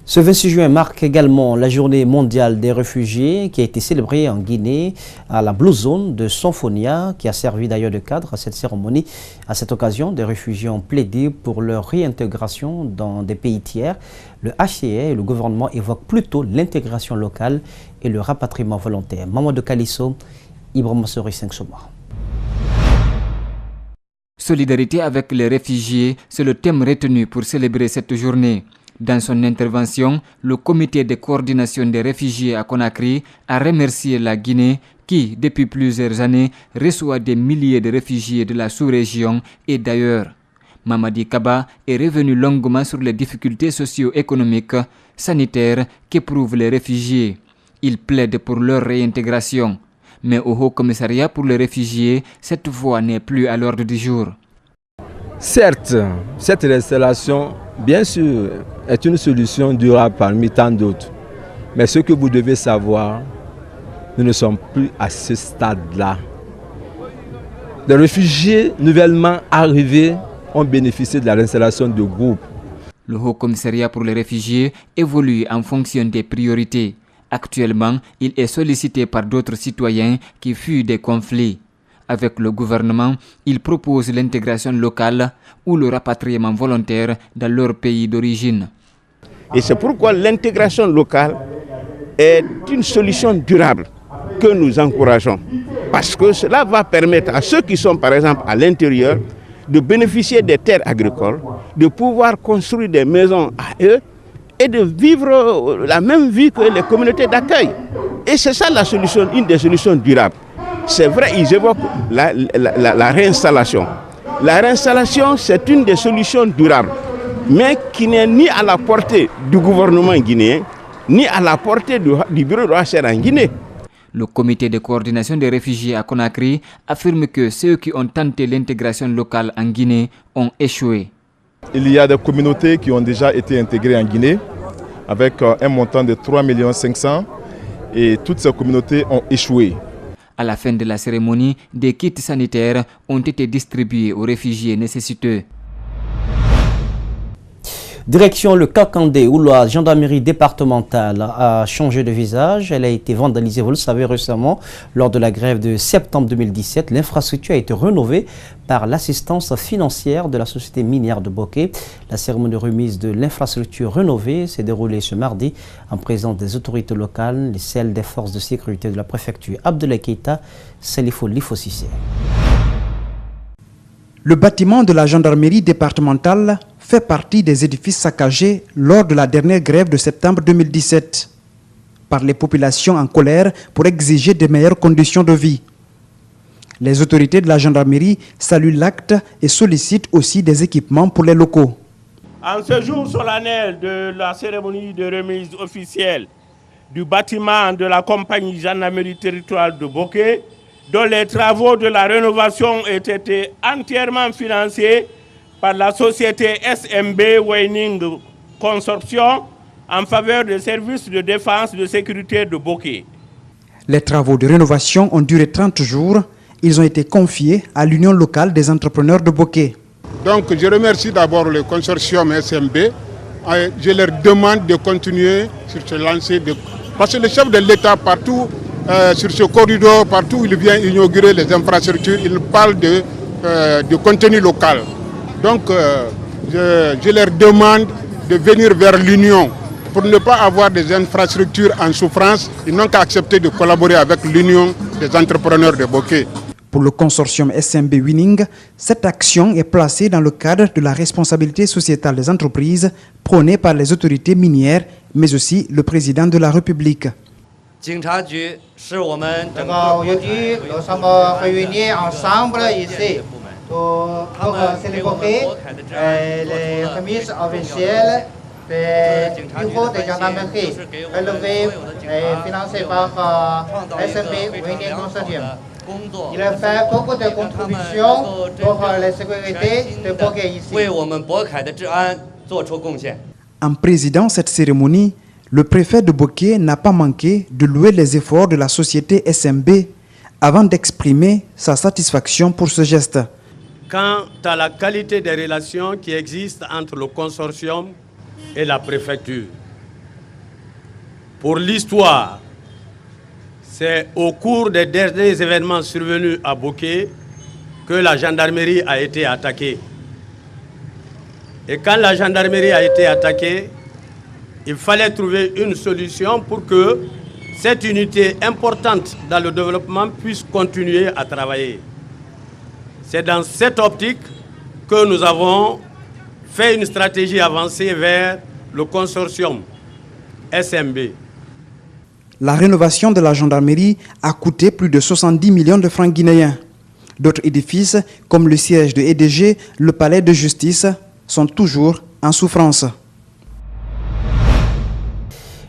Ce 26 juin marque également la journée mondiale des réfugiés qui a été célébrée en Guinée à la Blue Zone de Sonfonia, qui a servi d'ailleurs de cadre à cette cérémonie. À cette occasion, des réfugiés ont plaidé pour leur réintégration dans des pays tiers. Le HCR et le gouvernement évoquent plutôt l'intégration locale et le rapatriement volontaire. Mamadou Kalisso, Ibrahima Sori 5 Soma. Solidarité avec les réfugiés, c'est le thème retenu pour célébrer cette journée. Dans son intervention, le comité de coordination des réfugiés à Conakry a remercié la Guinée qui, depuis plusieurs années, reçoit des milliers de réfugiés de la sous-région et d'ailleurs. Mamadi Kaba est revenu longuement sur les difficultés socio-économiques, sanitaires qu'éprouvent les réfugiés. Il plaide pour leur réintégration. Mais au Haut Commissariat pour les réfugiés, cette voie n'est plus à l'ordre du jour. Certes, cette réinstallation, bien sûr, est une solution durable parmi tant d'autres. Mais ce que vous devez savoir, nous ne sommes plus à ce stade-là. Les réfugiés nouvellement arrivés ont bénéficié de la réinstallation de groupes. Le Haut Commissariat pour les réfugiés évolue en fonction des priorités. Actuellement, il est sollicité par d'autres citoyens qui fuient des conflits. Avec le gouvernement, il propose l'intégration locale ou le rapatriement volontaire dans leur pays d'origine. Et c'est pourquoi l'intégration locale est une solution durable que nous encourageons. Parce que cela va permettre à ceux qui sont par exemple à l'intérieur de bénéficier des terres agricoles, de pouvoir construire des maisons à eux et de vivre la même vie que les communautés d'accueil. Et c'est ça la solution, une des solutions durables. C'est vrai, ils évoquent la réinstallation. La réinstallation, c'est une des solutions durables, mais qui n'est ni à la portée du gouvernement guinéen, ni à la portée du bureau de l'OHCR en Guinée. Le comité de coordination des réfugiés à Conakry affirme que ceux qui ont tenté l'intégration locale en Guinée ont échoué. Il y a des communautés qui ont déjà été intégrées en Guinée avec un montant de 3 500 000 et toutes ces communautés ont échoué. À la fin de la cérémonie, des kits sanitaires ont été distribués aux réfugiés nécessiteux. Direction le Kakandé, où la gendarmerie départementale a changé de visage. Elle a été vandalisée, vous le savez, récemment, lors de la grève de septembre 2017. L'infrastructure a été rénovée par l'assistance financière de la société minière de Boké. La cérémonie de remise de l'infrastructure rénovée s'est déroulée ce mardi en présence des autorités locales, celles des forces de sécurité de la préfecture Abdoulaye Keïta, Salifo Lifosissé. Le bâtiment de la gendarmerie départementale fait partie des édifices saccagés lors de la dernière grève de septembre 2017 par les populations en colère pour exiger de meilleures conditions de vie. Les autorités de la gendarmerie saluent l'acte et sollicitent aussi des équipements pour les locaux. En ce jour solennel de la cérémonie de remise officielle du bâtiment de la compagnie gendarmerie territoriale de Boké, dont les travaux de la rénovation ont été entièrement financés par la société SMB Weining Consortium en faveur des services de défense et de sécurité de Boké. Les travaux de rénovation ont duré 30 jours. Ils ont été confiés à l'Union locale des entrepreneurs de Boké. Donc je remercie d'abord le consortium SMB. Je leur demande de continuer sur ce lancer. Parce que le chef de l'État partout, sur ce corridor, partout où il vient inaugurer les infrastructures, il parle de contenu local. Donc je leur demande de venir vers l'Union pour ne pas avoir des infrastructures en souffrance. Ils n'ont qu'à accepter de collaborer avec l'Union des entrepreneurs de Boké. Pour le consortium SMB Winning, cette action est placée dans le cadre de la responsabilité sociétale des entreprises prônée par les autorités minières, mais aussi le président de la République. Aujourd'hui, nous sommes réunis ensemble ici pour célébrer les remises officielles des bureaux de gendarmerie relevés et financés par SMB Winning Consortium. Il a fait beaucoup de contributions pour la sécurité de Boké ici. En présidant cette cérémonie, le préfet de Boké n'a pas manqué de louer les efforts de la société SMB avant d'exprimer sa satisfaction pour ce geste. Quant à la qualité des relations qui existent entre le consortium et la préfecture, Pour l'histoire, c'est au cours des derniers événements survenus à Boké que la gendarmerie a été attaquée. Et quand la gendarmerie a été attaquée, il fallait trouver une solution pour que cette unité importante dans le développement puisse continuer à travailler. C'est dans cette optique que nous avons fait une stratégie avancée vers le consortium SMB. La rénovation de la gendarmerie a coûté plus de 70 millions de francs guinéens. D'autres édifices, comme le siège de EDG, le palais de justice, sont toujours en souffrance.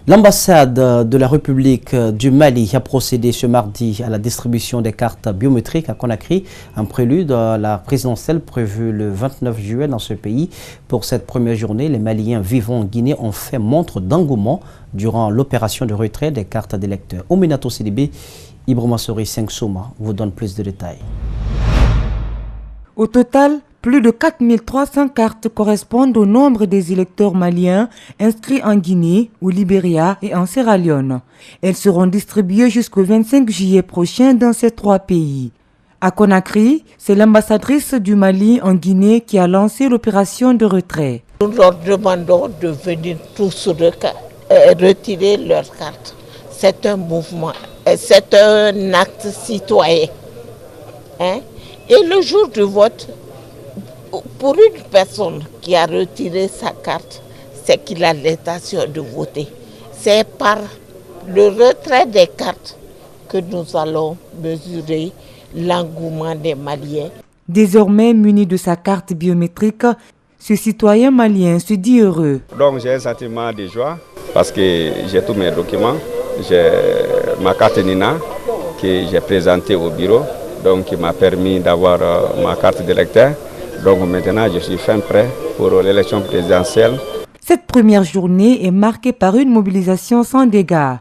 L'ambassade de la République du Mali a procédé ce mardi à la distribution des cartes biométriques à Conakry, un prélude à la présidentielle prévue le 29 juillet dans ce pays. Pour cette première journée, les Maliens vivant en Guinée ont fait montre d'engouement durant l'opération de retrait des cartes d'électeurs. Ominato Sidibé, Ibrahima Sori 5 Soma vous donne plus de détails. Au total, plus de 4300 cartes correspondent au nombre des électeurs maliens inscrits en Guinée, au Libéria et en Sierra Leone. Elles seront distribuées jusqu'au 25 juillet prochain dans ces 3 pays. À Conakry, c'est l'ambassadrice du Mali en Guinée qui a lancé l'opération de retrait. Nous leur demandons de venir tous retirer leurs cartes. C'est un mouvement, c'est un acte citoyen. Et le jour du vote, pour une personne qui a retiré sa carte, c'est qu'il a l'intention de voter. C'est par le retrait des cartes que nous allons mesurer l'engouement des Maliens. Désormais muni de sa carte biométrique, ce citoyen malien se dit heureux. Donc j'ai un sentiment de joie parce que j'ai tous mes documents. J'ai ma carte Nina que j'ai présentée au bureau, donc qui m'a permis d'avoir ma carte d'électeur. Donc maintenant, je suis fin prêt pour l'élection présidentielle. Cette première journée est marquée par une mobilisation sans dégâts,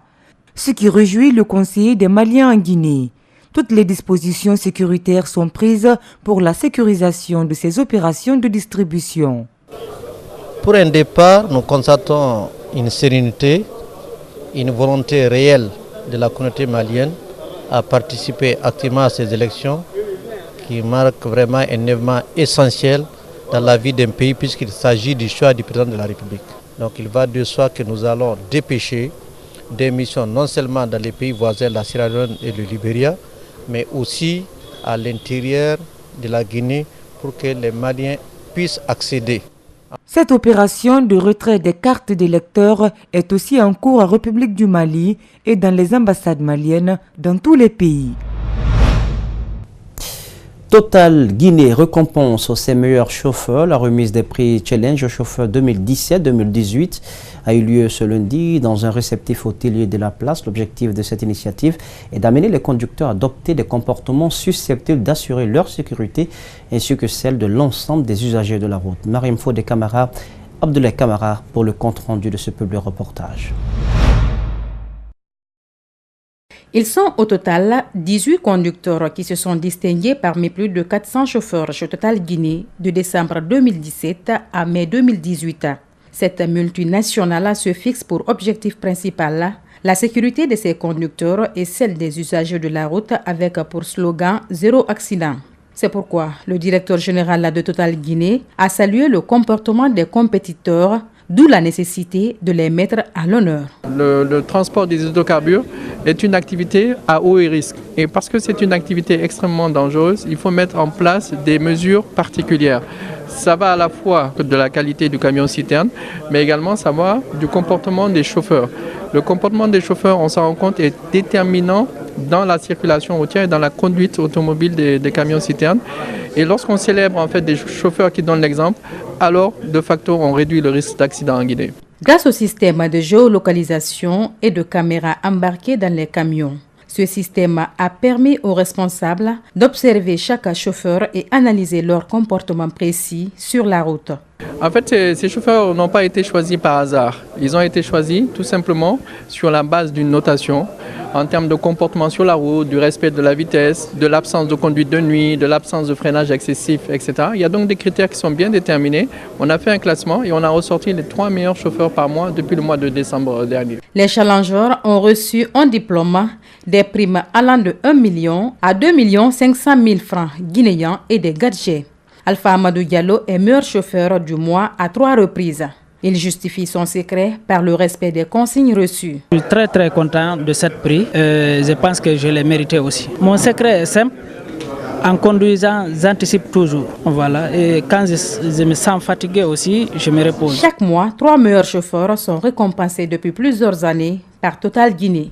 ce qui réjouit le conseiller des Maliens en Guinée. Toutes les dispositions sécuritaires sont prises pour la sécurisation de ces opérations de distribution. Pour un départ, nous constatons une sérénité, une volonté réelle de la communauté malienne à participer activement à ces élections, qui marque vraiment un événement essentiel dans la vie d'un pays puisqu'il s'agit du choix du président de la République. Donc il va de soi que nous allons dépêcher des missions non seulement dans les pays voisins, la Sierra Leone et le Libéria, mais aussi à l'intérieur de la Guinée pour que les Maliens puissent accéder. Cette opération de retrait des cartes d'électeurs est aussi en cours en République du Mali et dans les ambassades maliennes dans tous les pays. Total Guinée récompense ses meilleurs chauffeurs. La remise des prix Challenge aux chauffeurs 2017-2018 a eu lieu ce lundi dans un réceptif hôtelier de la place. L'objectif de cette initiative est d'amener les conducteurs à adopter des comportements susceptibles d'assurer leur sécurité ainsi que celle de l'ensemble des usagers de la route. Mariam Fodé Camara, Abdoulaye Camara pour le compte-rendu de ce public reportage. Ils sont au total 18 conducteurs qui se sont distingués parmi plus de 400 chauffeurs chez Total Guinée de décembre 2017 à mai 2018. Cette multinationale se fixe pour objectif principal la sécurité de ses conducteurs et celle des usagers de la route avec pour slogan « Zéro accident ». C'est pourquoi le directeur général de Total Guinée a salué le comportement des compétiteurs, d'où la nécessité de les mettre à l'honneur. Le transport des hydrocarbures est une activité à haut risque. Et parce que c'est une activité extrêmement dangereuse, il faut mettre en place des mesures particulières. Ça va à la fois de la qualité du camion-citerne, mais également ça va du comportement des chauffeurs. Le comportement des chauffeurs, on s'en rend compte, est déterminant dans la circulation routière et dans la conduite automobile des camions-citernes. Et lorsqu'on célèbre en fait des chauffeurs qui donnent l'exemple, alors de facto on réduit le risque d'accident en Guinée. Grâce au système de géolocalisation et de caméras embarquées dans les camions, ce système a permis aux responsables d'observer chaque chauffeur et analyser leur comportement précis sur la route. En fait, ces chauffeurs n'ont pas été choisis par hasard. Ils ont été choisis tout simplement sur la base d'une notation en termes de comportement sur la route, du respect de la vitesse, de l'absence de conduite de nuit, de l'absence de freinage excessif, etc. Il y a donc des critères qui sont bien déterminés. On a fait un classement et on a ressorti les 3 meilleurs chauffeurs par mois depuis le mois de décembre dernier. Les challengers ont reçu un diplôme, des primes allant de 1 million à 2 500 000 francs guinéens et des gadgets. Alpha Amadou Diallo est meilleur chauffeur du mois à 3 reprises. Il justifie son secret par le respect des consignes reçues. Je suis très content de cette prix. Je pense que je l'ai mérité aussi. Mon secret est simple. En conduisant, j'anticipe toujours. Voilà. Et quand je me sens fatigué aussi, je me repose. Chaque mois, 3 meilleurs chauffeurs sont récompensés depuis plusieurs années par Total Guinée.